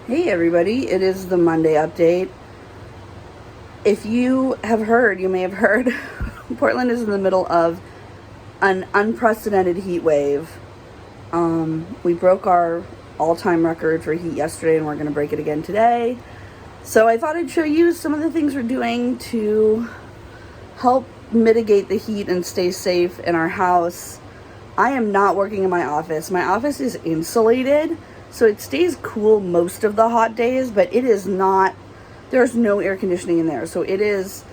Hey everybody, it is the Monday update. If you may have heard, Portland is in the middle of an unprecedented heat wave. We broke our all-time record for heat yesterday and we're going to break it again today. So I thought I'd show you some of the things we're doing to help mitigate the heat and stay safe in our house. I am not working in my office. My office is insulated, so it stays cool most of the hot days, but it is not, there's no air conditioning in there. So it is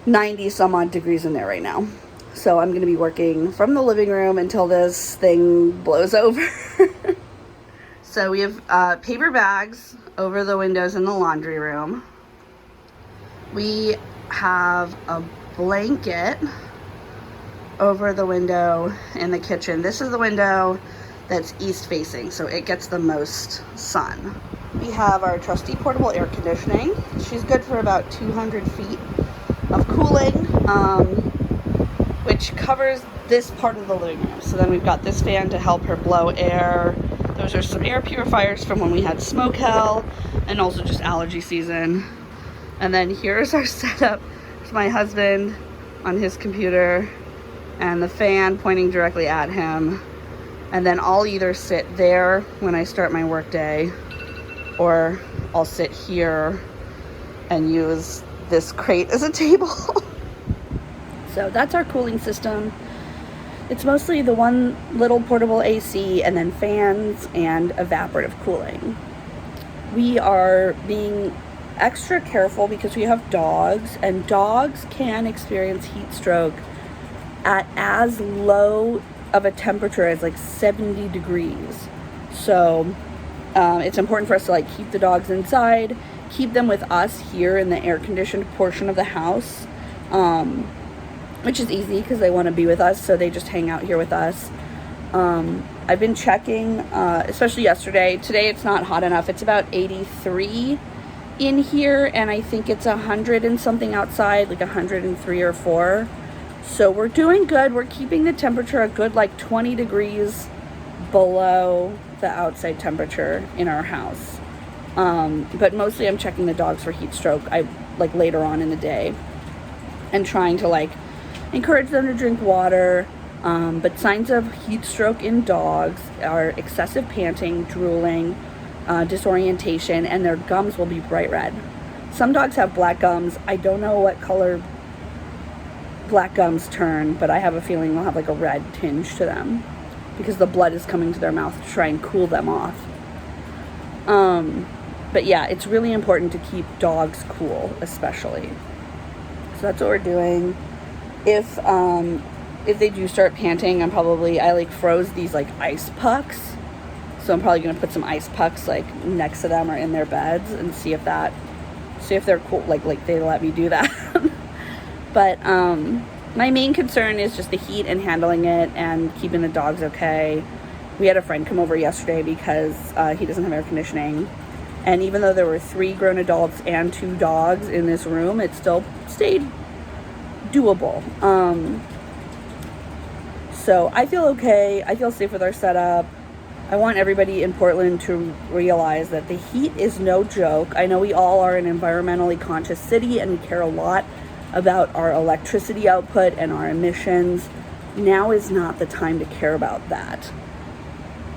90 some odd degrees in there right now. So I'm going to be working from the living room until this thing blows over. So we have paper bags over the windows in the laundry room. We have a blanket over the window in the kitchen. This is the window that's east facing, so it gets the most sun. We have our trusty portable air conditioning. She's good for about 200 feet of cooling, which covers this part of the living room. So then we've got this fan to help her blow air. Those are some air purifiers from when we had smoke hell and also just allergy season. And then here's our setup. It's my husband on his computer and the fan pointing directly at him. And then I'll either sit there when I start my work day, or I'll sit here and use this crate as a table. So that's our cooling system. It's mostly the one little portable AC and then fans and evaporative cooling. We are being extra careful because we have dogs, and dogs can experience heat stroke at as low of a temperature as like 70 degrees. So it's important for us to like keep the dogs inside, keep them with us here in the air conditioned portion of the house, which is easy because they want to be with us, so they just hang out here with us. I've been checking, especially yesterday. Today it's not hot enough. It's about 83 in here, and I think it's 100 and something outside, like 103 or 4. So we're doing good. We're keeping the temperature a good like 20 degrees below the outside temperature in our house. But mostly I'm checking the dogs for heat stroke later on in the day and trying to like encourage them to drink water. But signs of heat stroke in dogs are excessive panting, drooling, disorientation, and their gums will be bright red. Some dogs have black gums. I don't know what color black gums turn, but I have a feeling they'll have like a red tinge to them because the blood is coming to their mouth to try and cool them off. But yeah, it's really important to keep dogs cool, especially. So that's what we're doing. If they do start panting, I froze these like ice pucks. So I'm probably gonna put some ice pucks like next to them or in their beds and see if they're cool, like they let me do that. But my main concern is just the heat and handling it and keeping the dogs okay. We had a friend come over yesterday because he doesn't have air conditioning. And even though there were 3 grown adults and 2 dogs in this room, it still stayed doable. So I feel okay. I feel safe with our setup. I want everybody in Portland to realize that the heat is no joke. I know we all are an environmentally conscious city and we care a lot about our electricity output and our emissions. Now is not the time to care about that.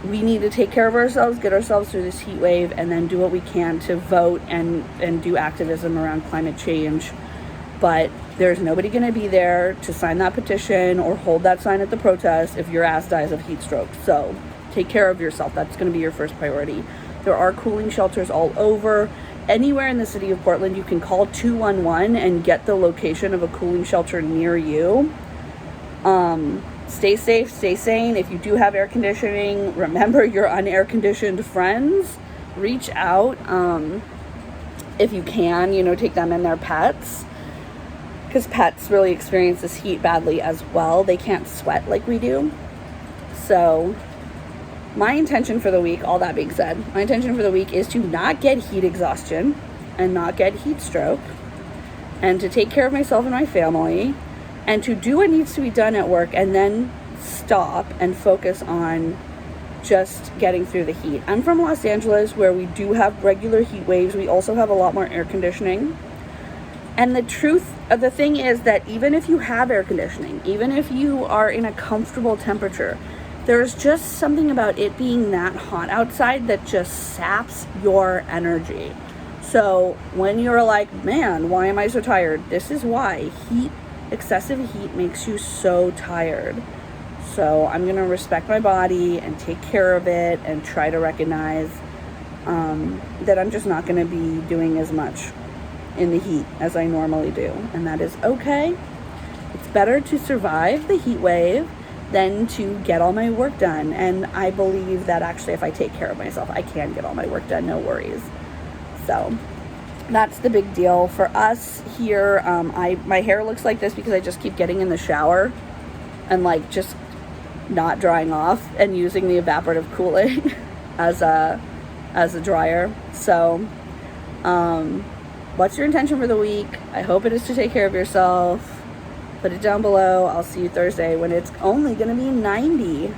We need to take care of ourselves, get ourselves through this heat wave, and then do what we can to vote and do activism around climate change. But there's nobody going to be there to sign that petition or hold that sign at the protest if your ass dies of heat stroke. So take care of yourself. That's going to be your first priority. There are cooling shelters all over. Anywhere in the city of Portland, you can call 211 and get the location of a cooling shelter near you. Stay safe, stay sane. If you do have air conditioning, remember your unair conditioned friends. Reach out. If you can, take them and their pets. Because pets really experience this heat badly as well. They can't sweat like we do. So my intention for the week, all that being said, my intention for the week is to not get heat exhaustion and not get heat stroke, and to take care of myself and my family, and to do what needs to be done at work, and then stop and focus on just getting through the heat. I'm from Los Angeles, where we do have regular heat waves. We also have a lot more air conditioning. And the truth of the thing is that even if you have air conditioning, even if you are in a comfortable temperature, there's just something about it being that hot outside that just saps your energy. So when you're like, man, why am I so tired? This is why. Excessive heat makes you so tired. So I'm going to respect my body and take care of it and try to recognize that I'm just not going to be doing as much in the heat as I normally do. And that is okay. It's better to survive the heat wave than to get all my work done. And I believe that actually if I take care of myself, I can get all my work done, no worries. So that's the big deal for us here. My hair looks like this because I just keep getting in the shower and like just not drying off and using the evaporative cooling as a dryer. So what's your intention for the week? I hope it is to take care of yourself. Put it down below. I'll see you Thursday when it's only gonna be 90.